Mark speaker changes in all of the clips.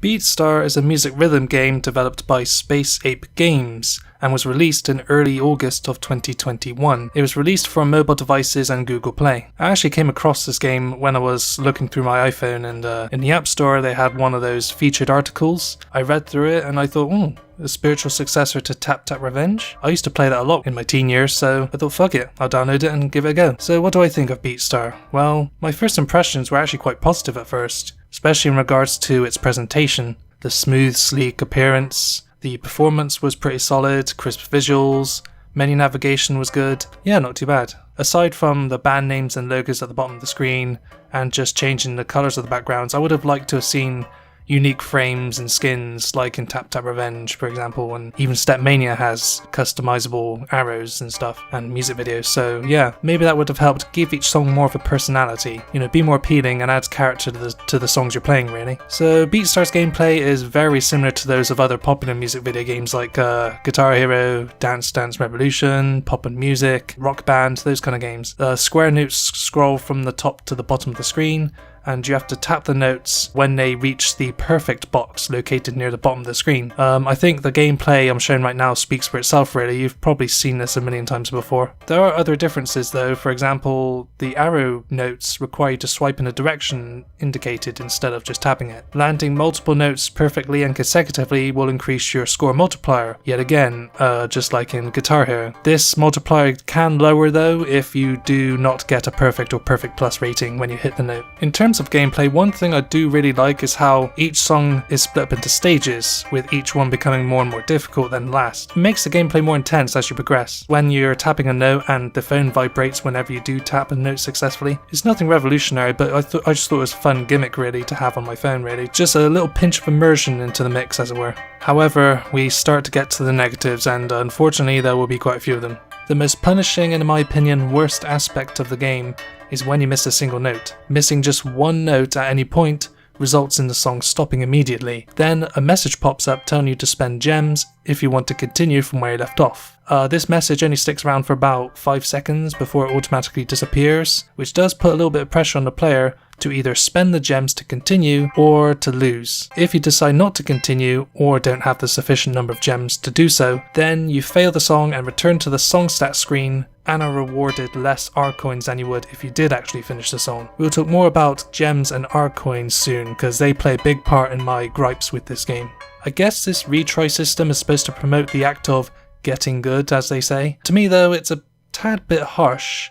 Speaker 1: Beatstar is a music rhythm game developed by Space Ape Games and was released in early August of 2021. It was released for mobile devices and Google Play. I actually came across this game when I was looking through my iPhone, and in the App Store they had one of those featured articles. I read through it and I thought, a spiritual successor to Tap Tap Revenge? I used to play that a lot in my teen years, so I thought fuck it, I'll download it and give it a go. So what do I think of Beatstar? Well, my first impressions were actually quite positive at first, especially in regards to its presentation. The smooth, sleek appearance, the performance was pretty solid, crisp visuals, menu navigation was good. Yeah, not too bad. Aside from the band names and logos at the bottom of the screen, and just changing the colours of the backgrounds, I would have liked to have seen unique frames and skins like in Tap Tap Revenge, for example, and even Stepmania has customizable arrows and stuff and music videos. So yeah, maybe that would have helped give each song more of a personality, be more appealing and adds character to the songs you're playing, really. So Beatstar's gameplay is very similar to those of other popular music video games like Guitar Hero, Dance Dance Revolution, Pop and Music, Rock Band, those kind of games. Square notes scroll from the top to the bottom of the screen, and you have to tap the notes when they reach the perfect box located near the bottom of the screen. I think the gameplay I'm showing right now speaks for itself, really. You've probably seen this a million times before. There are other differences though. For example, the arrow notes require you to swipe in a direction indicated instead of just tapping it. Landing multiple notes perfectly and consecutively will increase your score multiplier, yet again, just like in Guitar Hero. This multiplier can lower though if you do not get a perfect or perfect plus rating when you hit the note. In terms of gameplay, one thing I do really like is how each song is split up into stages, with each one becoming more and more difficult than the last. It makes the gameplay more intense as you progress. When you're tapping a note and the phone vibrates whenever you do tap a note successfully, it's nothing revolutionary, but I just thought it was a fun gimmick really to have on my phone, really. Just a little pinch of immersion into the mix, as it were. However, we start to get to the negatives, and unfortunately there will be quite a few of them. The most punishing and, in my opinion, worst aspect of the game is when you miss a single note. Missing just one note at any point results in the song stopping immediately. Then a message pops up telling you to spend gems if you want to continue from where you left off. This message only sticks around for about 5 seconds before it automatically disappears, which does put a little bit of pressure on the player to either spend the gems to continue or to lose. If you decide not to continue or don't have the sufficient number of gems to do so, then you fail the song and return to the song stats screen and are rewarded less R coins than you would if you did actually finish the song. We'll talk more about gems and R coins soon, because they play a big part in my gripes with this game. I guess this retry system is supposed to promote the act of getting good, as they say. To me though, it's a tad bit harsh,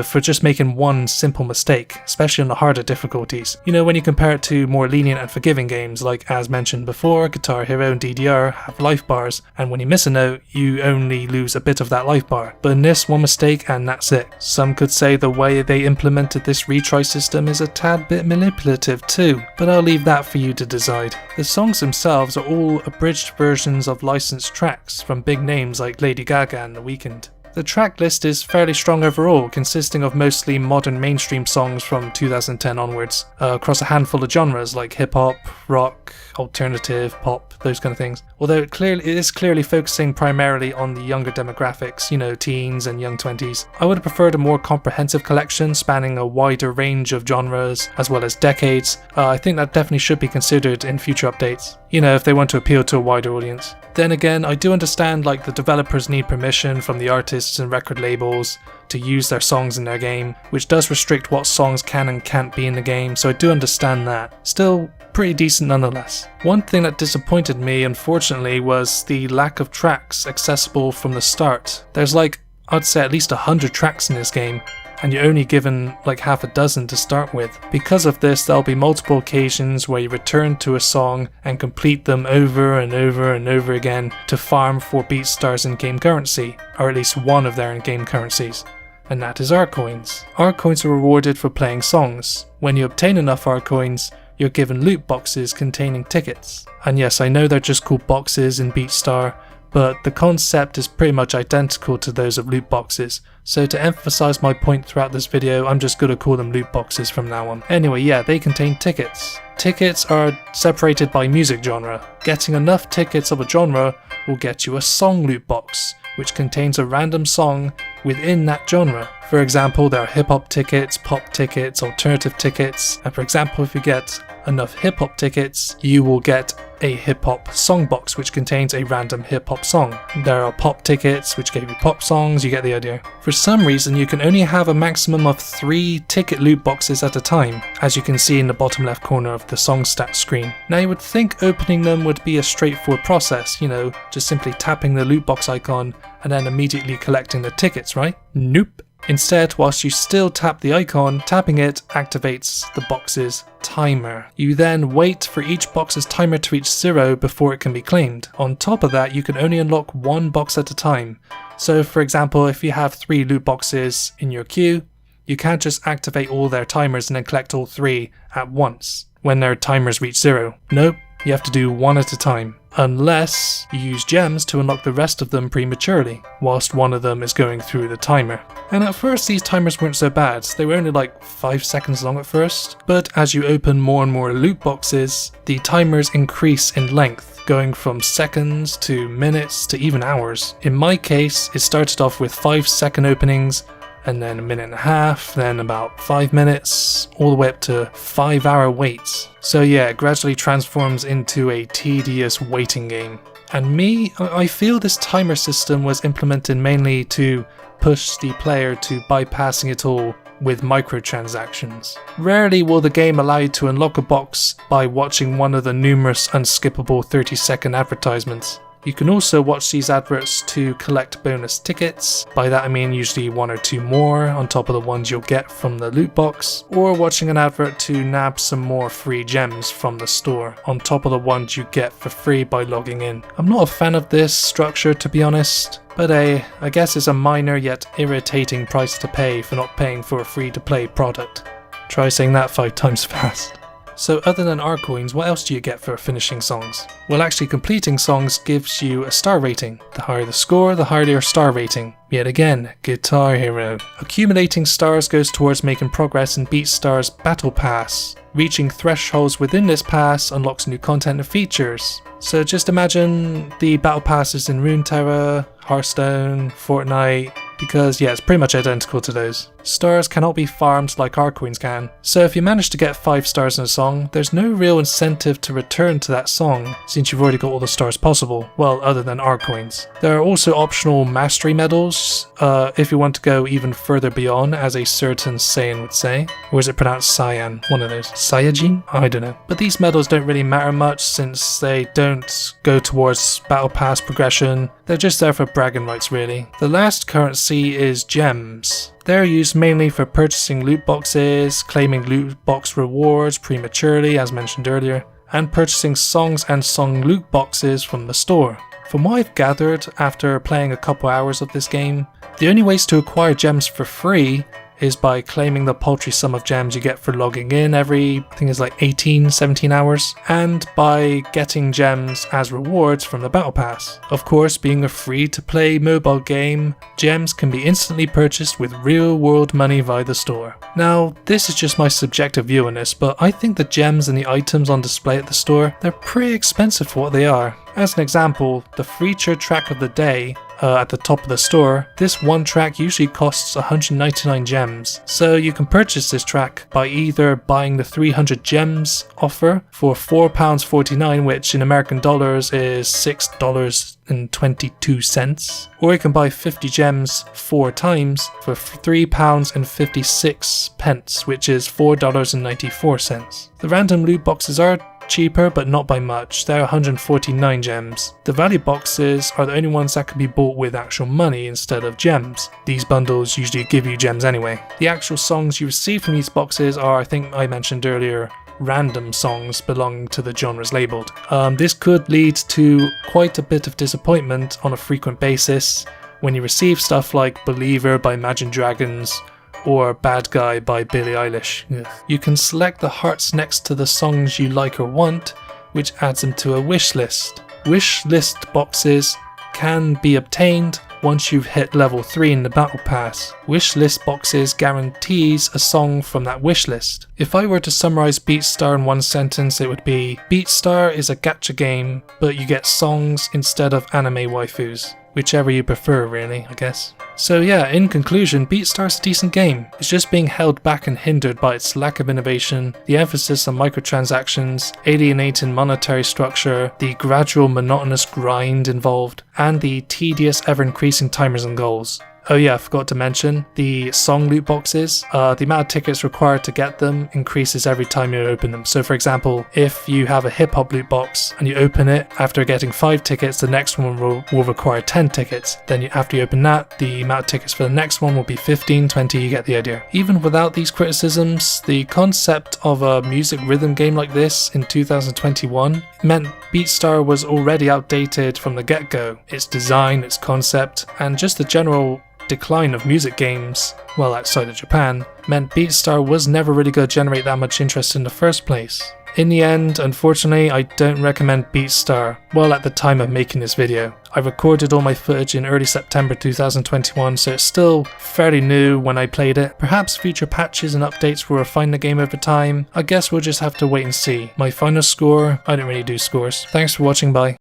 Speaker 1: for just making one simple mistake, especially on the harder difficulties. When you compare it to more lenient and forgiving games like, as mentioned before, Guitar Hero and DDR have life bars, and when you miss a note, you only lose a bit of that life bar. But in this, one mistake and that's it. Some could say the way they implemented this retry system is a tad bit manipulative too, but I'll leave that for you to decide. The songs themselves are all abridged versions of licensed tracks from big names like Lady Gaga and The Weeknd. The track list is fairly strong overall, consisting of mostly modern mainstream songs from 2010 onwards, across a handful of genres like hip-hop, rock, alternative, pop, those kind of things. Although it is clearly focusing primarily on the younger demographics, teens and young 20s. I would have preferred a more comprehensive collection spanning a wider range of genres as well as decades. I think that definitely should be considered in future updates, if they want to appeal to a wider audience. Then again, I do understand the developers need permission from the artists and record labels to use their songs in their game, which does restrict what songs can and can't be in the game, so I do understand that. Still, pretty decent nonetheless. One thing that disappointed me, unfortunately, was the lack of tracks accessible from the start. There's I'd say at least 100 tracks in this game, and you're only given half a dozen to start with. Because of this, there'll be multiple occasions where you return to a song and complete them over and over and over again to farm for Beatstar's in-game currency, or at least one of their in-game currencies, and that is R coins. R coins are rewarded for playing songs. When you obtain enough R coins, you're given loot boxes containing tickets. And yes, I know they're just called boxes in Beatstar, but the concept is pretty much identical to those of loot boxes, so to emphasize my point throughout this video, I'm just going to call them loot boxes from now on. Anyway, yeah, they contain tickets. Tickets are separated by music genre. Getting enough tickets of a genre will get you a song loot box, which contains a random song within that genre. For example, there are hip-hop tickets, pop tickets, alternative tickets, and for example, if you get enough hip-hop tickets, you will get a hip-hop song box which contains a random hip-hop song. There are pop tickets which give you pop songs, you get the idea. For some reason, you can only have a maximum of 3 ticket loot boxes at a time, as you can see in the bottom left corner of the song stats screen. Now you would think opening them would be a straightforward process, just simply tapping the loot box icon and then immediately collecting the tickets, right? Nope. Instead, whilst you still tap the icon, tapping it activates the box's timer. You then wait for each box's timer to reach 0 before it can be claimed. On top of that, you can only unlock 1 box at a time. So for example, if you have 3 loot boxes in your queue, you can't just activate all their timers and then collect all 3 at once when their timers reach 0. Nope, you have to do 1 at a time. Unless you use gems to unlock the rest of them prematurely, whilst one of them is going through the timer. And at first these timers weren't so bad, they were only like 5 seconds long at first, but as you open more and more loot boxes, the timers increase in length, going from seconds to minutes to even hours. In my case, it started off with 5-second openings, and then 1.5 minutes, then about 5 minutes, all the way up to 5-hour waits. So yeah, it gradually transforms into a tedious waiting game. And I feel this timer system was implemented mainly to push the player to bypassing it all with microtransactions. Rarely will the game allow you to unlock a box by watching one of the numerous unskippable 30-second advertisements. You can also watch these adverts to collect bonus tickets. By that I mean usually 1 or 2 more on top of the ones you'll get from the loot box, or watching an advert to nab some more free gems from the store on top of the ones you get for free by logging in. I'm not a fan of this structure, to be honest, but I guess it's a minor yet irritating price to pay for not paying for a free-to-play product. Try saying that 5 times fast. So other than R coins, what else do you get for finishing songs? Well, actually completing songs gives you a star rating. The higher the score, the higher your star rating. Yet again, Guitar Hero. Accumulating stars goes towards making progress in Beatstar's Battle Pass. Reaching thresholds within this pass unlocks new content and features. So just imagine the Battle Passes in Runeterra, Hearthstone, Fortnite, because yeah, it's pretty much identical to those. Stars cannot be farmed like R coins can, so if you manage to get 5 stars in a song, there's no real incentive to return to that song since you've already got all the stars possible, well other than R coins. There are also optional mastery medals, if you want to go even further beyond, as a certain Saiyan would say. Or is it pronounced Cyan? One of those. Saiyajin? I don't know. But these medals don't really matter much since they don't go towards battle pass progression, they're just there for bragging rights really. The last currency is gems. They're used mainly for purchasing loot boxes, claiming loot box rewards prematurely as mentioned earlier, and purchasing songs and song loot boxes from the store. From what I've gathered after playing a couple hours of this game, the only ways to acquire gems for free is by claiming the paltry sum of gems you get for logging in every, I think it's like 17 hours, and by getting gems as rewards from the Battle Pass. Of course, being a free-to-play mobile game, gems can be instantly purchased with real-world money via the store. Now, this is just my subjective view on this, but I think the gems and the items on display at the store, they're pretty expensive for what they are. As an example, the featured track of the day at the top of the store, this one track usually costs 199 gems, so you can purchase this track by either buying the 300 gems offer for £4.49, which in American dollars is $6.22, or you can buy 50 gems 4 times for £3.56, which is $4.94. The random loot boxes are cheaper, but not by much. They're 149 gems. The value boxes are the only ones that can be bought with actual money instead of gems. These bundles usually give you gems anyway. The actual songs you receive from these boxes are, I think I mentioned earlier, random songs belonging to the genres labelled. This could lead to quite a bit of disappointment on a frequent basis when you receive stuff like Believer by Imagine Dragons or Bad Guy by Billie Eilish. Ugh. You can select the hearts next to the songs you like or want, which adds them to a wish list. Wish list boxes can be obtained once you've hit level 3 in the Battle Pass. Wish list boxes guarantees a song from that wish list. If I were to summarize Beatstar in one sentence, it would be: Beatstar is a gacha game, but you get songs instead of anime waifus. whichever you prefer really, I guess. So yeah, in conclusion, Beatstar's a decent game. It's just being held back and hindered by its lack of innovation, the emphasis on microtransactions, alienating monetary structure, the gradual monotonous grind involved, and the tedious ever-increasing timers and goals. Oh yeah, I forgot to mention, the song loot boxes, the amount of tickets required to get them increases every time you open them. So for example, if you have a hip hop loot box and you open it, after getting 5 tickets, the next one will require 10 tickets. Then after you open that, the amount of tickets for the next one will be 15, 20, you get the idea. Even without these criticisms, the concept of a music rhythm game like this in 2021 meant Beatstar was already outdated from the get-go. Its design, its concept, and just the general decline of music games, well outside of Japan, meant Beatstar was never really going to generate that much interest in the first place. In the end, unfortunately, I don't recommend Beatstar, well at the time of making this video. I recorded all my footage in early September 2021, so it's still fairly new when I played it. Perhaps future patches and updates will refine the game over time. I guess we'll just have to wait and see. My final score, I don't really do scores. Thanks for watching, bye.